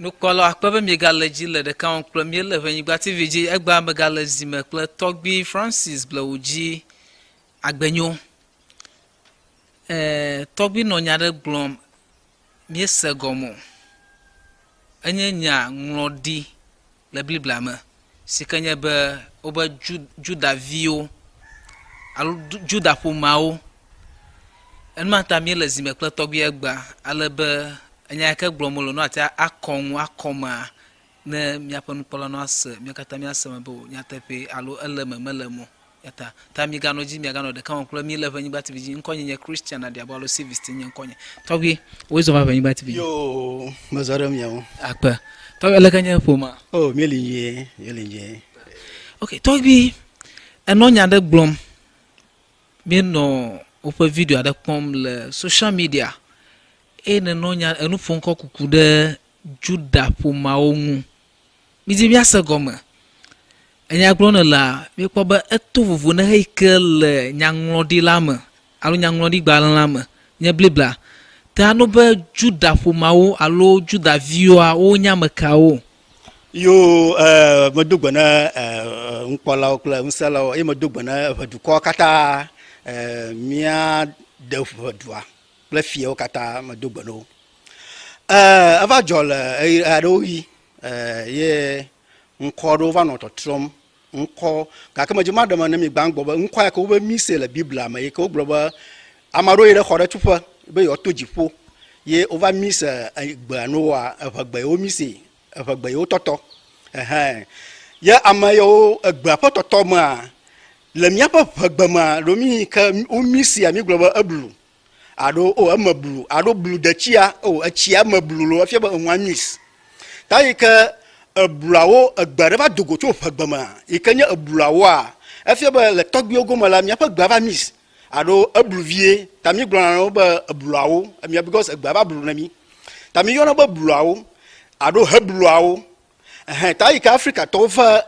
nous collons à quoi me galeji le de quand premier le Ewenyigba TV ji egba me galezi me kple Togbi Francis Blewudzi Agbenyo Togbi no nya de glom mi segomo enye nya nglodi le Biblia me sikanya be oba Yudaviwo alo Juda pomao enma ta mi le zime kple Togbi egba ale be enya ke glomolo no ata akoma ne miapo nukpolo no ase miakata mi ase mebo nyatepe alo eleme melemo yata ta mi gano ji mi gano de kan klo mi le Ewenyigba TV ji nkonye nye Christian ade abalo service tinye nkonye Togbi wezo ba Ewenyigba TV yo mazara miawo akpa Togbi elekanya poma oh yelinje okay Togbi enonya de glom mi no ope video ade pom le social media ene nonya enu fonko kukude Juda pomao mu midi mi asegome enya glona la mi kpo ba eto vuvu na heikel nyanglodi lame alo nyanglodi gbalame nya blibla ta no ba Juda pomao alo Yudaviwo a o nyamekawo yo madugbana nkola okla nsala e madugbana vaduko kata mia de vadua le fie kata madugbano ava jol aroyi ye nkodo va no totrom nko ka kama jima de manami gbangbo ba nko ya ko ba mise la Biblia ma ye ko gboba amaro ye khore tupa be yo tojipo ye over mise gbano wa afagba o mise afagba o toto ya amayo agba toto ma le mia pa afagba ma romi ka o mise ami gboba ablu ado o amablu ado blu de chia o achia mablu lo afia ba nwamis taika ablawo agbare ba dogoto fagbama ikanya ablawo a afia ba le Togbi ogoma la mia pa gbava mis ado abluvie tami glona no ba ablawo amia because agbaba blu na mi tami yona ba ablawo ado hablawo taika Africa to fa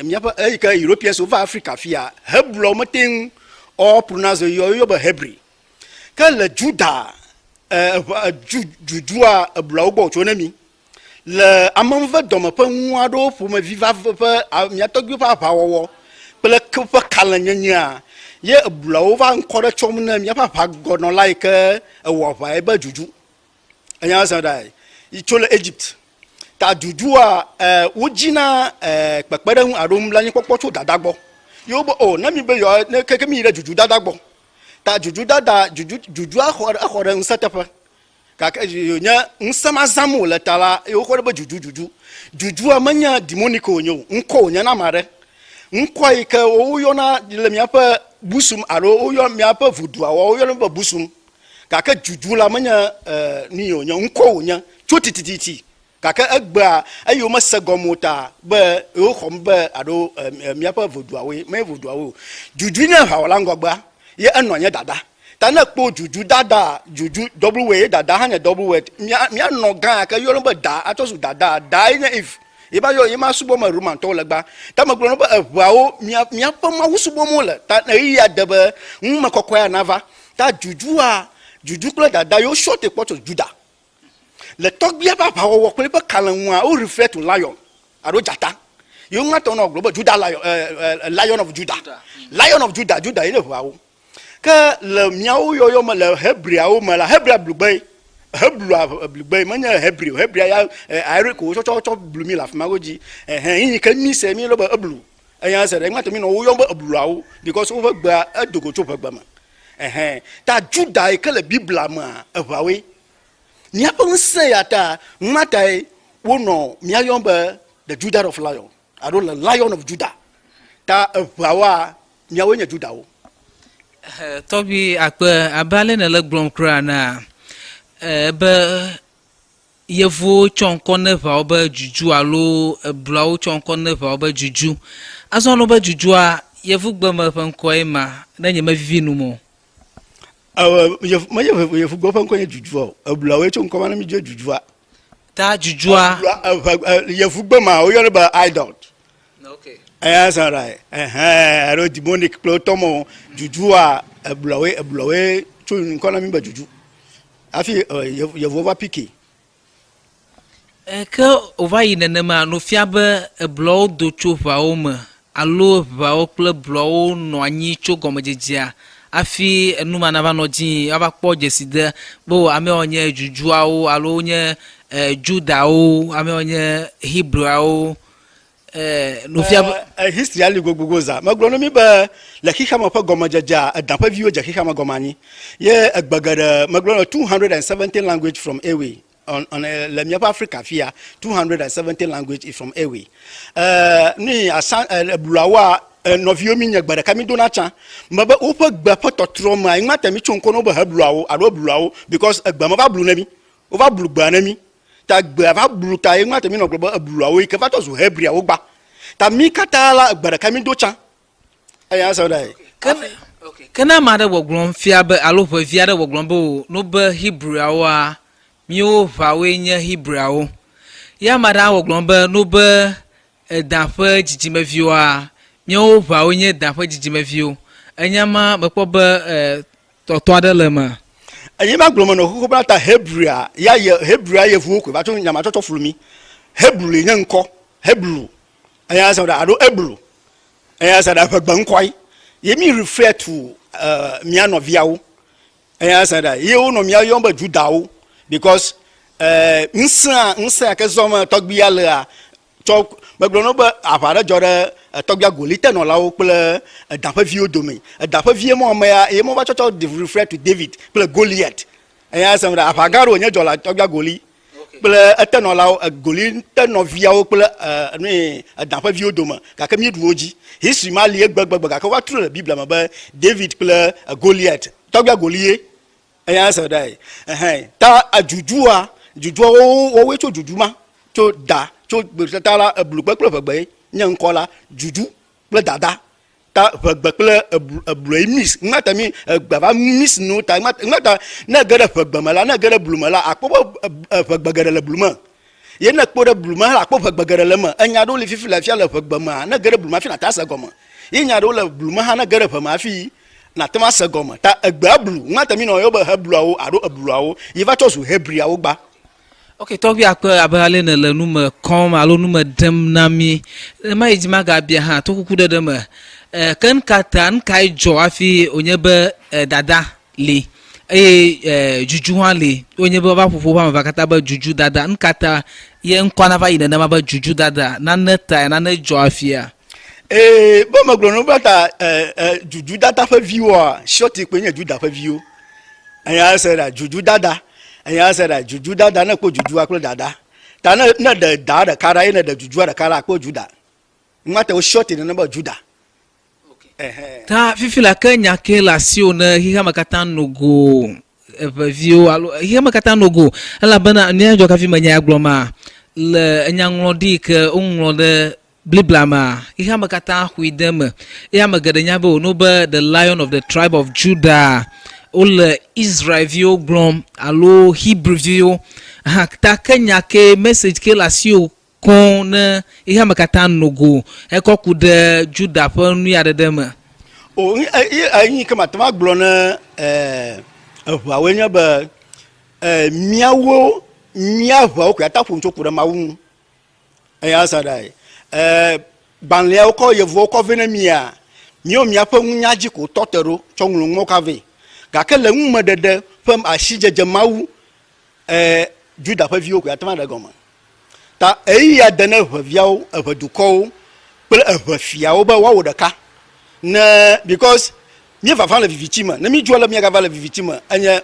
mia pa taika Europeans over Africa fia hablawo matin or pronounce yo ba hebri que le Juda jujua ablawo bo chonami le amanve dome pe nwado pour me viva pe mia Togbi pa pawo ple ke kalanyanya ye ablawo va nkore chom na mia papa gono like ewo pa e ba juju anya sa dai I chole Egypt ta jujua wojina pepere hu arom lanyi kokpocho dadagbo yo bo na mi be yo ne keke mi re juju dadagbo ta juju dada juju akhore nsatepa ka nya nsama zamu le tala e khore ba juju amanya demonico onyo nko nya na mare nko ike o yo na le miapa busum aro o yo miapa vudu awo o yo ba busum ka juju la manya ni onyo nko nya chotititi ka agba ayo masagomota ba o khom ba aro miapa vudu awe me vudu awo juju nya hawala ngogba ye anonya dada tana kpo juju dada juju double way dada hanya double way mia no gan ka yo ba da atosu dada ina if iba yo ima subo ma room to legba ta ma glo no ba abuawo mia pa ma wusubo mo le ta na iya debe ma kokoya nava ta juju klo dada yo short e poto Juda le Togbi ba pa wo kle pa kalanwa o refer to lion aro jata yo ngato no glo ba Juda lion of Judah lion of Judah ina buawo ka le miawo yo ma le hebriawo ma la hebria blugbe blugbe manya hebria ya ayre ko cho blumi la fma goji yin ka mi se mi lo ba blu aya se re ngata mi no yo ba bluawo because over gba adogo cho gba ma ta Juda e ka le Biblia ma abawe ni apa nse ya ta matai wo no mi ayo ba the Judah of lion ado the lion of Judah ta abawa mi awo nya Judah wo Togbi akpe abale na le glom kra na be yevo chonko neva oba juju alo blawo chonko neva oba juju azono ba juju a yevu gbama fanko ema na nyema vivi nu mo yevu gbo fanko nya juju o blawo chonko ma na mi juju a ta juju a yevu gbama o yo ba idol okay that's all right aro demonic plotomo juju a blawe chun kona mi ba juju afi yevu va piquer ke ova yi nenema no fia be eblowo do tso ʋawo me alo ʋawo kple blowo nɔ anyi tso gɔmedzedzea afi enuma na va nɔ dzi ava kpɔ dzeside be amewo nye jujuawo alo nye judawo amewo nye hebrewawo no fia be history ali gogogo za maglo no mi be le xixama ƒe gɔmedzedzea edan ƒe viwo dze xixama gɔme anyi ye egbegede maglo no 270 language from Ewe on le miaƒe Africa fia 270 language from Ewe ni asan bluawa novio mi nye gbe ɖeka mi dona tsa mebe woƒe gbe ƒe tɔtrɔ me ayi ŋmata mi tso ŋkɔ no be hebluawo alo bluawo because egbe me va blu ne mi wo va blu gbe ne mi ta gbe va blu ta ayi ŋmata mi nɔ gbe be bluawo yi ke va tɔ zu hebriawo gba ta mi katã la gbe ɖeka mi do tsa eya sɔ da yi kena ma ɖe gbɔgblɔm fia be alo ʋevi aɖe gbɔgblɔm be no be hebreawoa miwo ʋawoe nye hebreawo ya ma ɖe gbɔgblɔm be no be edan ƒe dzidzimeviwoa miawo ʋawo nye dan ƒe dzidzimeviwo enyama mekpɔ be tɔtɔ aɖe le me eyi ma gblɔ me no xoxo bla ta hebrea ya ye hebrea yevuwo ko va tso nyamatsɔtsɔ flumi hebru le nye ŋkɔ hebru eya sɔ da alo ebru eya sɔ da ƒe gbe ŋkɔe ye mi refer to mia nɔviawo eya sɔ da ye wo nɔ mia yɔm be judawo because ŋusẽ ke zɔm tɔgbia lea tsɔ megblɔ no be aʋa ɖe dzɔ ɖe tɔgbia goli tenɔlawo kple edan ƒe viwo dome edan ƒe vie mɔ mea ye mo va tsɔtsɔ refer to David kple Goliath eya sɛm ɖe aʋa gã ɖo nye dzɔ le tɔgbia goli kple etenɔlawo goli tenɔviawo kple edan ƒe viwo dome gake mi ɖu wo dzi history ma li egbegbe gake va trɔ le Biblia me be David kple Goliath tɔgbia goli ye eya sɛm ɖe ta jujua wowoe tso juju ma tso da tso gbetata la eblugbe kple ʋegbe nye ŋkɔ la juju kple dada ta ʋegbe kple eblu mis ŋmata mi gbava mis no ta ŋmata ne ge ɖe ʋegbe me la ne ge ɖe blu me la akpɔ be ʋegbe geɖe le blu me ye ne kpɔ ɖe blu me la akpɔ ʋegbe geɖe le me enya ɖewo le fifi le fia le ʋegbe me ne ge ɖe blu me afi na ta se gɔme ye nya ɖewo le blu me hã ne ge ɖe ʋe me afi na te ma se gɔme ta egbea blu ŋmata mi nɔ yɔ be hebluawo alo ebluawo yi va tsɔ zu hebriawo gba. Ok, tɔgbi akpe abe ale ne le nume kɔm alo nume ɖem na mi ma yi dzi ma gabia hã to kuku ɖe me ke nkata nkae dzɔ hafi wonye be dada li eye juju hã li wonye be va ƒoƒo ƒe ame katã be juju dada nkata ye ŋkɔ na va yi nenema be juju dada nane ta nane dzɔ hafia be megblɔ no be ta juju dada ƒe viwoa shɔti kpe nye juda ƒe viwo eya se ɖa juju dada eya se ɖa juju dada ne kpɔ jujua kple dada ta ne ɖe da ɖeka ɖa ye ne ɖe jujua ɖeka ɖa kpɔ juda ŋmata wo shɔti nene be juda ta fifi la ke nyake le asiwo ne xixame katã nogo eʋeviwo alo xixame katã nogo elabena ne dzɔ kafi me nya gblɔ ma le enyaŋlɔɖi ke woŋlɔ ɖe Biblia ma xixame katã hui de me eye ame geɖe nya be wono be the Lion of the tribe of Judah wole Israelviwo gblɔm alo Hebrewviwo ta ke nyake message ke le asiwo kɔn ne xixame katã nogo ekɔ ku ɖe Juda ƒe nu aɖe ɖe me. o yi ke mate ma gblɔ ne eʋawoe nye be miawo mia ʋawo ko ata ƒom tso ku ɖe Mawu ŋu eya sa ɖa gbalẽawo kɔ yevuwo kɔ vɛ ne mia miawo miaƒe ŋunya dzi ko tɔ te ɖo tsɔ ŋlɔ ŋuwo ka vɛ gake le ŋumeɖeɖe ƒe asidzedze Mawu Juda ƒe viwo ko ata ma ɖe gɔme ta eya de ne ʋeviawo eʋedukɔwo kple eʋefiawo be woawɔ ɖeka ne because mi vava le vivitsi me ne mi dzɔ le mi gava le vivitsi me enye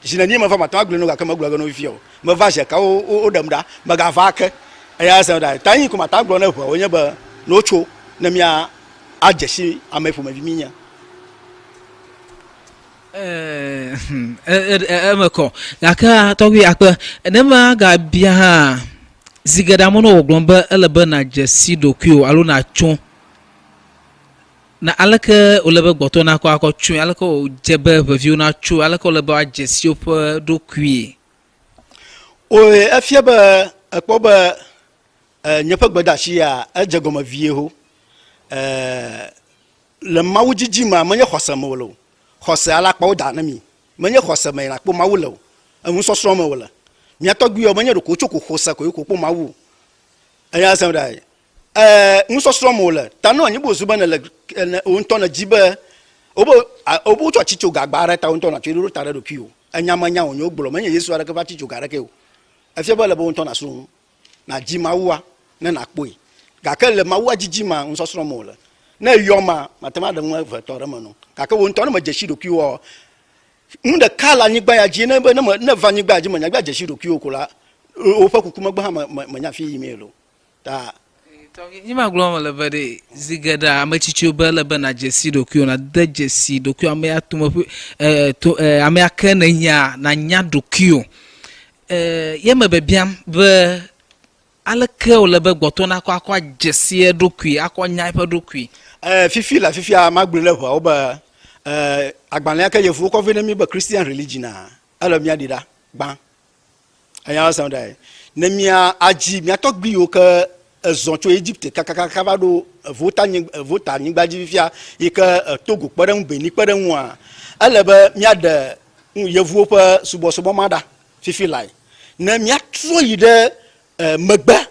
zineni me va mate ma gblɔ no gake megblɔ ge no fia o me va zeka wo ɖem ɖa megava ke eya se ɖa ta yi ko mate gblɔ ne ʋewo nye be no tso ne mia adzesi ame ƒomevi mi nya eme kɔ gake tɔgbi akpe ne ma gabia hã zigeɖe amewo no wɔgblɔm be ele be nadze si ɖokuiwo alo natso na aleke wole be gbɔtɔ na kɔ akɔ tsoe aleke wodze be ʋeviwo na tso aleke wole be adze si woƒe ɖokui o efia be ekpɔ be nye ƒe gbedeasia edze gɔme vie ho le Mawu dzidzi me menye xɔse me wole o xɔse ala kpawo da ne mi menye xɔse me na kpɔ Mawu le o enu sɔsrɔ̃ me wole miatogbi o menye ko choko khosa ko po mawu anya sam dai nso stromo le tano anyi bo zuba na le onto na jibe obo cho chicho gagbara ta onto na chiru ta do kiu anya manya onyo gboro menye Yesu ara ka ba chicho gara ke o afia ba le bo onto na so na ji mawua na kpoi ga ka le mawua jiji ma nso stromo le na yoma matama da nwa vetore mano ka ka onto na ma jeshi do kiu nda kala nyigba ya ji na va nyigba ji manya gba jeshi do kiu kula o fa kuku magba manya fi email ta Nyima gloma le bade zigada amachicho bele bana jesi dokyo na de jesi dokyo ame atuma ame akana nya na nya dokyo yema bebiam be aleke o le be gboto na akwa jesi dokwi akwa nya pe dokwi fifi a magbele ho oba agbanle aka yefu ko vene mi be Christian religion ala mi adida ban aya sound dai na mi aji mi atogbi o ka zoncho Egypte kaka ba do vota nyigba jifia ika Togo pere Benin pere nwa alebe miade yevuo pe subo mada fifi lai na miatro yide megba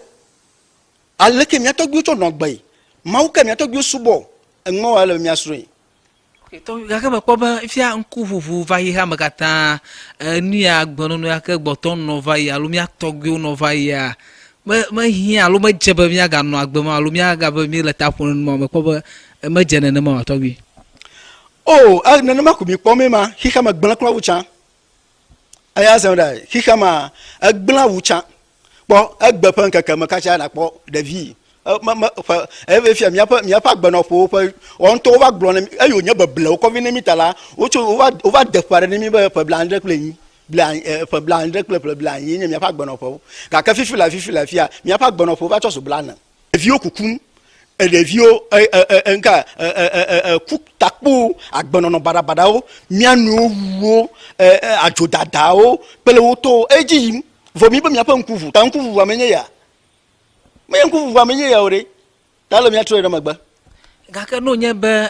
aleke miatogbi to no gbai mauka miatogbi subo enmo ale miasro to gaka ba ko ba ifia nku vuvu va yi ha makata ni agbonu no aka gboton no va yi alu miatogbi no va yi ma hia alu ma jeba mi aga no agbema alu mi aga ba mi leta pon mo me ko ba ma jene ne ma to bi na ma ku mi po me ma hika ma gbana kwa wucha aya se da hika ma agbana wucha po agba pan kaka ma ka cha na po Davi e fi mi apa gbana po on to wa gbona ayo nya ba bla ko vi ne mi tala o va de pare ne mi ba pa blande plein blande blan yin mi apa gbona po ka fifi la fia mi apa gbona po va cho so blana evio kukum evio enka kuk takpo agbona no barabada o mi anu wo ajodada o pele wo to eji vo mi ba mi apa nkuvu ta nkuvu wa menye ya me nkuvu wa menye ya ore ta lo mi atro na magba ga ka no nye be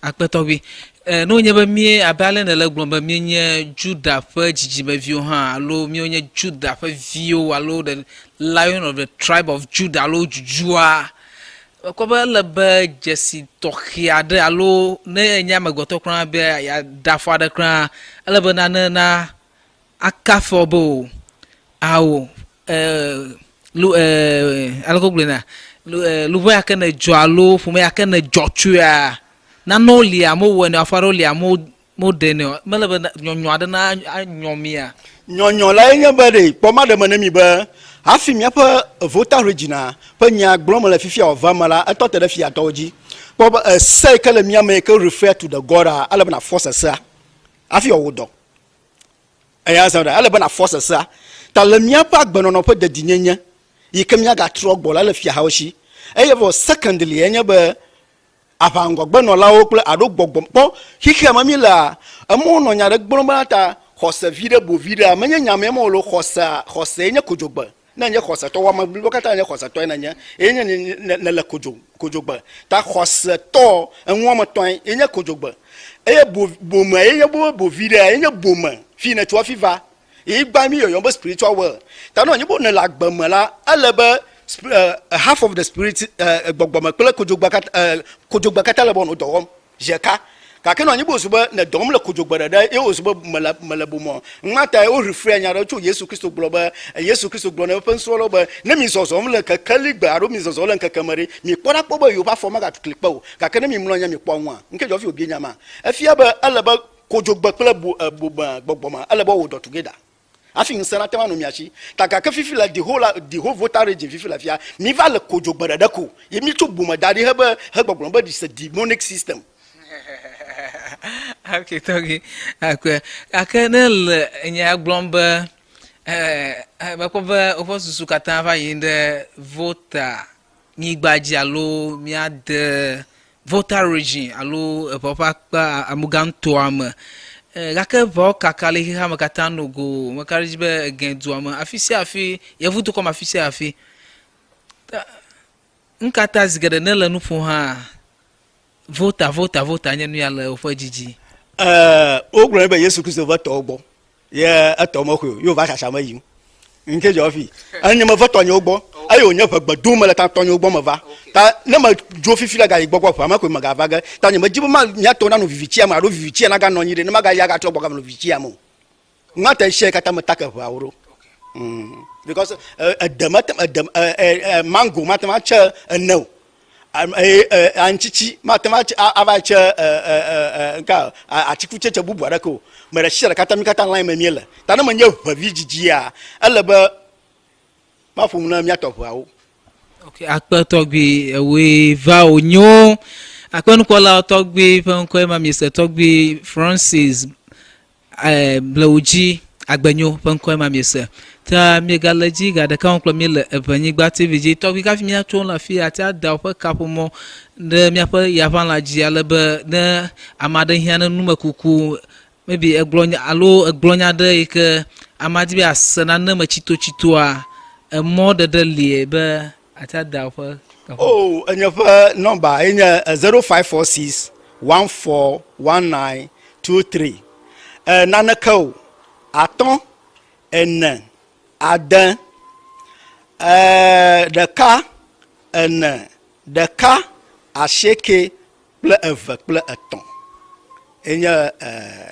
akpeto bi no nye ba mi abale na le glomba mi nye Juda fa jijiba view ha alo mi onye Juda fa view alo the lion of the tribe of Judah alo jujua ko ba le ba jesi tokiade alo ne nya magoto kran be ya dafa da kran ale ba na akafobo awo lu alko glena lu ba ka na jo alo fuma ya ka na jotua na no li amo wo na afaro li amo mo de ne mele ba nyonyo ade na nyomia nyonyo la nya ba de poma de manami ba afi mi apa voter regina pa nya gloma la fifia ovamala atote da fia toji po say kala mi am ke refer to the god ala na force sa afi owodo aya sa da ala na force sa ta la mi apa Agbeno no pa de dinyanya yikemya ga trogbo la fia haushi eyevo secondly enya ba apango Agbeno la o kle ado gbogbo po hike mami la amo no nya de gboro ta khosa vide bo vide amanya nyame mo lo khosa enya kojogba na nya khosa to wa mablo kata nya khosa to na nya enya na la kojogba ta khosa to enwo mo to enya kojogba eye bo ma enya bo vide enya bo ma fi na to fiva e gba mi yo spiritual world ta no nya bo na la gba ma la aleba half of the spirit gbogboma pele kojogba kata le bon odom jeka ka ke no nyi bo suba na dom le kojogba da e o suba malabo mo ngata o refrain nya cho Yesu Kristo gboba Yesu Kristo gbo na pen so lo ba na mi so so le ka kaligba aro mi so so le ka kamari mi kpora kpo ba yo ba forma ga click pa o ka ke na mi mlo nya mi kpo nwa nke jo fi obi nya ma afia ba alaba kojogba pele gbogboma alaba wo do together afi nsana tema no miachi taka ka fifi la the whole voter region fifi la fia mi va le kojogba da ko ye mi to buma dadi heba gbogbon ba this demonic system okay togi akenel nya glomba bakoba ofosusu kata fa yinde voter ni gbaji alo mi ade voter region alo papa pa amuganto am gaka vo kakale ha makata nogo makarijibe gendu am afi yevuto koma afi nkata zigede nela nufu ha voter anya nu yala ofo jiji ogro be Yesu Kristo va to ogbo ye atomoko yo va shashama yi nke jofi anya me va tonyo gbo ayo nya fa gbadu me la ta tonyo gbo me va ta na ma jo fifi la ga igbo kwa ma ko ma ga va ga ta nya ma jibo ma nya to na no vivichi ma ro vivichi na ga no nyire na ma ga ya ga to gbo ga no vivichi mo ngata she ka ta ma taka fa woro because mango matema cha no anchichi matema ava cha nka achikuche cha bubu arako mera shira kata mi kata line memiela tana manye vaviji a alaba mafum na miato awo okay akpa togbi we va onyo akpa nkola togbi penko ma mi se togbi Francis Blewudzi Agbenyo penko ma mi se ta mi galaji ga da kan klo mi le Ewenyigba TV togbi ka fi mi ato la fi ati ada opa kapomo de mi apa ya van la ji alaba de amade hian Nyamekuku maybe eglonya de ke amadi bi asana na machito a more de lie be atada opa oh enya fa number enya 0546 141923 nanakau aton en adan deka en deka asheke ple eve ple eton enya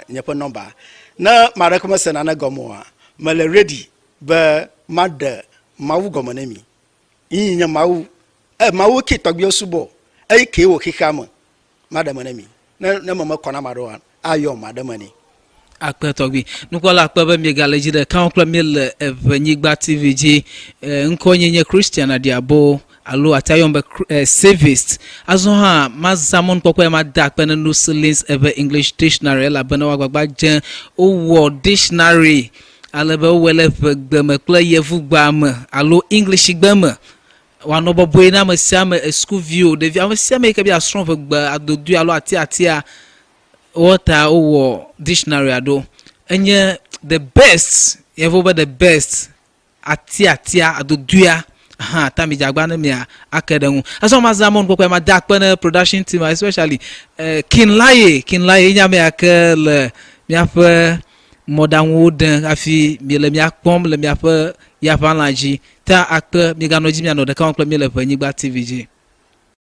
nyepo number na mara kuma sana na gomoa male ready be mad mawu gomonemi yinya mawu ki togbi osubo ke wo kikama madam enemy na mama kona maro ayo madam ani akpa togbi nukola akpa be mi galeji de kan klo mi le Ewenyigba TV nkonyenye Christian adiabo alo atayombe service azoha mazamon pokwe ma da akpa no silence ever English dictionary la bana wagbagba jan o dictionary alebe wele gbeme kle yevu gbama alo English gbama wano boboy na masiama school view de via masiama ke bia strong gba adodu alo atia water o dictionary ado enye the best yevu be the best atia adodu tami jagba na mi akedenwu aso mazamon pokwe ma da akpa production team especially kinlaye nya me akele mi afa modern wooden afi mi le mi akpom le mi afa ya vanlaji ta akpa mi ganoji mi ano de kan klo mi le Ewenyigba TV